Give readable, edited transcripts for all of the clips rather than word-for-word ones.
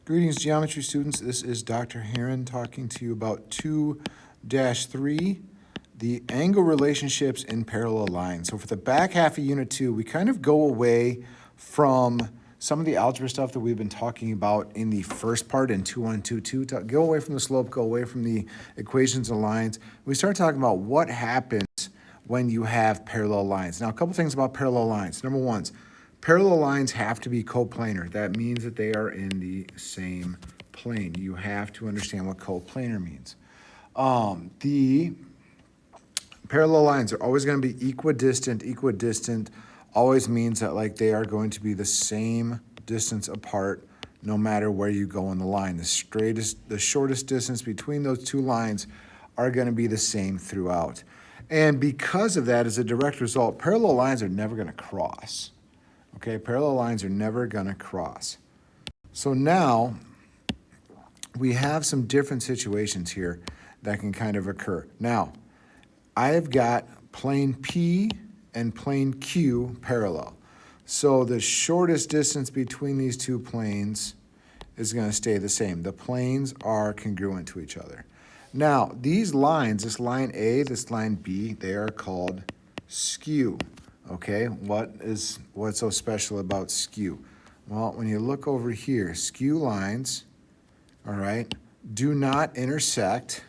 Greetings, geometry students. This is Dr. Heron talking to you about 2-3, the angle relationships in parallel lines. So for the back half of Unit 2, we kind of go away from some of the algebra stuff that we've been talking about in the first part in 2-1-2-2. Go away from the slope, go away from the equations and lines. We start talking about what happens when you have parallel lines. Now, a couple things about parallel lines. Number one, parallel lines have to be coplanar. That means that they are in the same plane. You have to understand what coplanar means. The parallel lines are always going to be equidistant. Equidistant always means that like they are going to be the same distance apart no matter where you go on the line. The shortest distance between those two lines are going to be the same throughout. And because of that, as a direct result, parallel lines are never going to cross. Okay, parallel lines are never going to cross. So now we have some different situations here that can kind of occur. Now, I have got plane P and plane Q parallel. So the shortest distance between these two planes is going to stay the same. The planes are congruent to each other. Now, these lines, this line A, this line B, they are called skew. Okay, what's so special about skew? Well, when you look over here, skew lines, all right, do not intersect.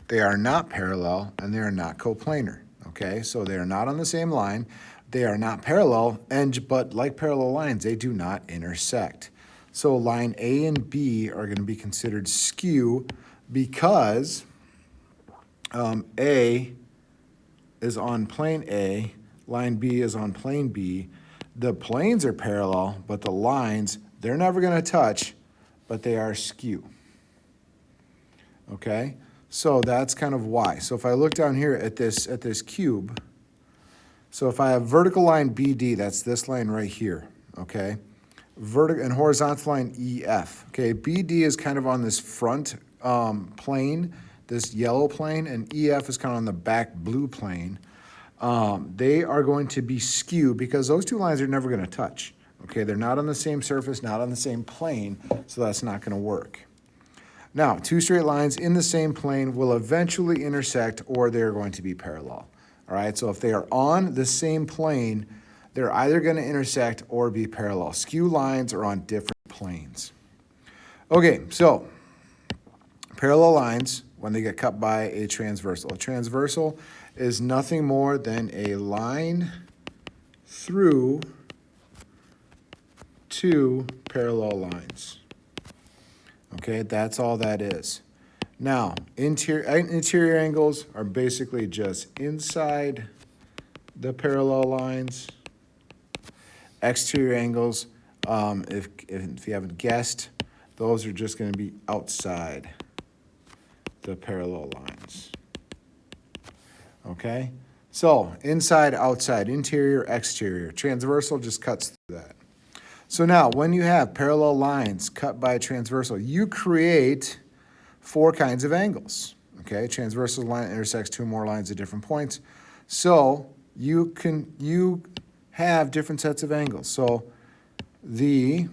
They are not parallel, and they are not coplanar. Okay, so they are not on the same line. They are not parallel, but like parallel lines, they do not intersect. So line A and B are going to be considered skew because A is on plane A, line B is on plane B. The planes are parallel, but the lines, they're never going to touch, but they are skew. Okay? So that's kind of why. So if I look down here at this cube, so if I have vertical line BD, that's this line right here, okay? Vertical and horizontal line EF. Okay, BD is kind of on this front plane, this yellow plane, and EF is kind of on the back blue plane. They are going to be skewed because those two lines are never going to touch. Okay, they're not on the same surface, not on the same plane, so that's not going to work. Now, two straight lines in the same plane will eventually intersect or they're going to be parallel. All right, so if they are on the same plane, they're either going to intersect or be parallel. Skew lines are on different planes. Okay, so parallel lines, when they get cut by a transversal. A transversal is nothing more than a line through two parallel lines. Okay, that's all that is. Now, interior angles are basically just inside the parallel lines. Exterior angles, if you haven't guessed, those are just going to be outside the parallel lines. Okay? So, inside, outside, interior, exterior. Transversal just cuts through that. So now, when you have parallel lines cut by a transversal, you create four kinds of angles. Okay? Transversal line intersects two or more lines at different points. So, you have different sets of angles. So, the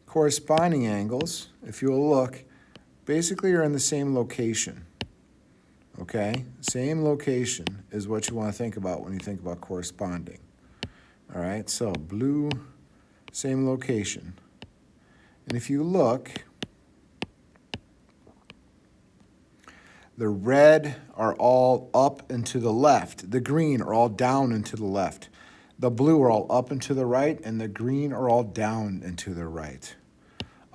corresponding angles, if you will look, basically are in the same location. Okay? Same location is what you want to think about when you think about corresponding. All right? So, blue, same location. And if you look, the red are all up and to the left. The green are all down and to the left. The blue are all up and to the right, and the green are all down and to the right.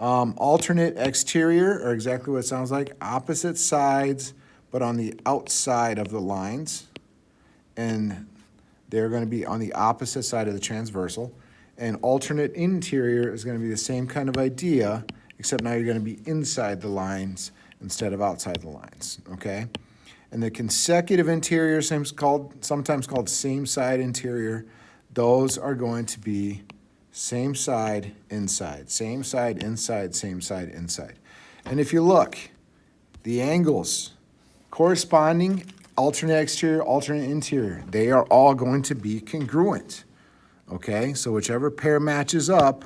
Alternate exterior are exactly what it sounds like. Opposite sides, but on the outside of the lines. And they're going to be on the opposite side of the transversal. And alternate interior is going to be the same kind of idea, except now you're going to be inside the lines instead of outside the lines, okay? And the consecutive interior, sometimes called same side interior, those are going to be same side, inside, same side, inside, same side, inside. And if you look, the angles corresponding alternate exterior, alternate interior, they are all going to be congruent. Okay, so whichever pair matches up,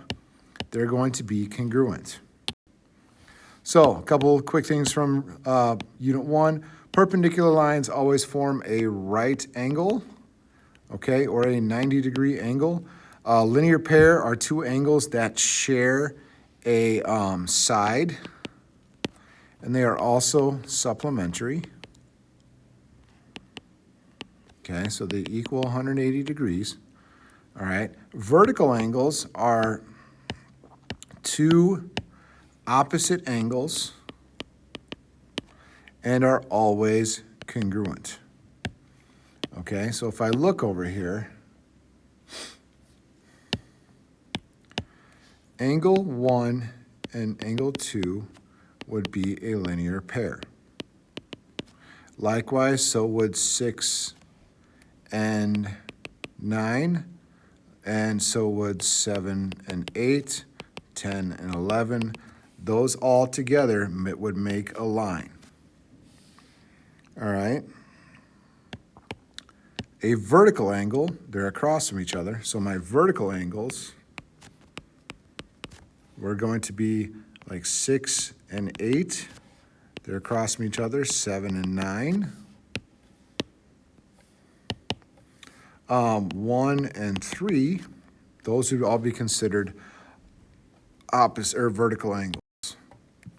they're going to be congruent. So a couple quick things from Unit 1. Perpendicular lines always form a right angle, okay, or a 90-degree angle. Linear pair are two angles that share a side, and they are also supplementary. Okay, so they equal 180 degrees. All right, vertical angles are two opposite angles and are always congruent. Okay, so if I look over here, angle 1 and angle 2 would be a linear pair. Likewise, so would 6 and 9, and so would 7 and 8, 10 and 11. Those all together would make a line. All right. A vertical angle, they're across from each other, so my vertical angles were going to be like 6 and 8. They're across from each other, 7 and 9. 1 and 3, those would all be considered opposite or vertical angles.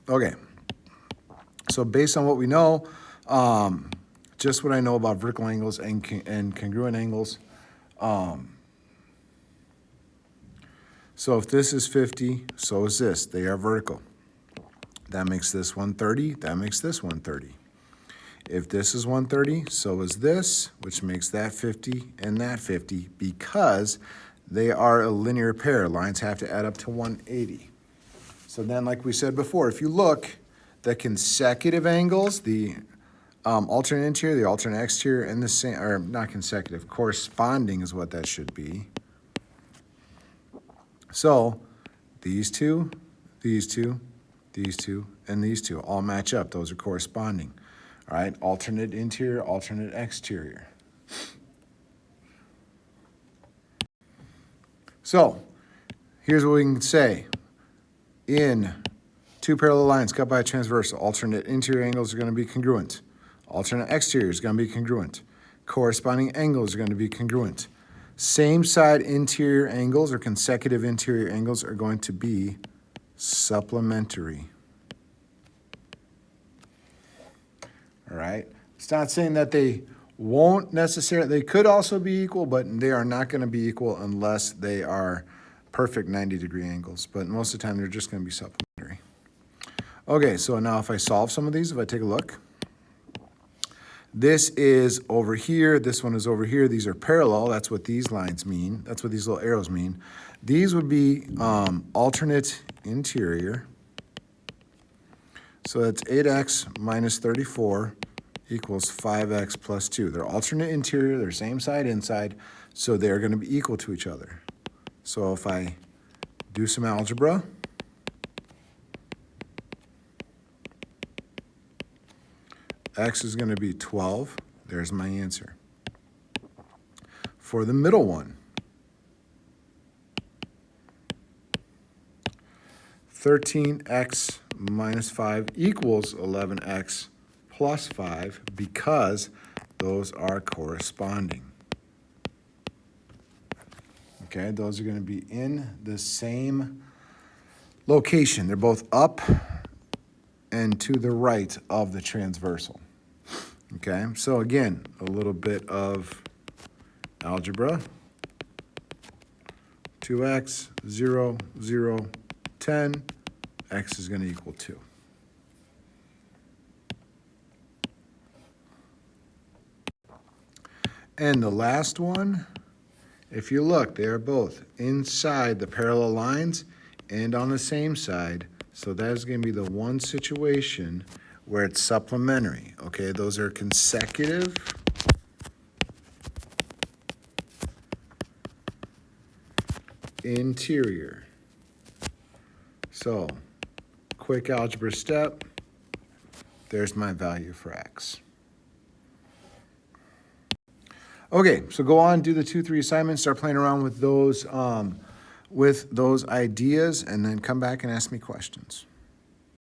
Okay, so based on what we know, just what I know about vertical angles and congruent angles. So if this is 50, so is this. They are vertical. That makes this 130. That makes this 130. If this is 130, so is this, which makes that 50 and that 50, because they are a linear pair. Lines have to add up to 180. So then, like we said before, if you look, the consecutive angles, the alternate interior, the alternate exterior, and the same, or not consecutive, corresponding is what that should be. So these two, these two, these two, and these two all match up. Those are corresponding. All right, alternate interior, alternate exterior. So here's what we can say. In two parallel lines cut by a transversal, alternate interior angles are going to be congruent. Alternate exterior is going to be congruent. Corresponding angles are going to be congruent. Same side interior angles or consecutive interior angles are going to be supplementary. All right. It's not saying that they won't necessarily, they could also be equal, but they are not going to be equal unless they are perfect 90-degree angles. But most of the time, they're just going to be supplementary. Okay, so now if I solve some of these, if I take a look, this is over here, this one is over here. These are parallel. That's what these lines mean. That's what these little arrows mean. These would be alternate interior. So that's 8x minus 34 equals 5x plus 2. They're alternate interior, they're same side inside, so they're going to be equal to each other. So if I do some algebra, x is going to be 12. There's my answer. For the middle one, 13x minus 5 equals 11x plus 5 because those are corresponding. Okay, those are going to be in the same location. They're both up and to the right of the transversal. Okay, so again, a little bit of algebra. 2x, 0, 0, 10. X is going to equal 2. And the last one, if you look, they are both inside the parallel lines and on the same side. So that is going to be the one situation where it's supplementary. Okay, those are consecutive. Interior. So, quick algebra step. There's my value for x. Okay, so go on, do the 2-3 assignments, start playing around with those with those ideas and then come back and ask me questions.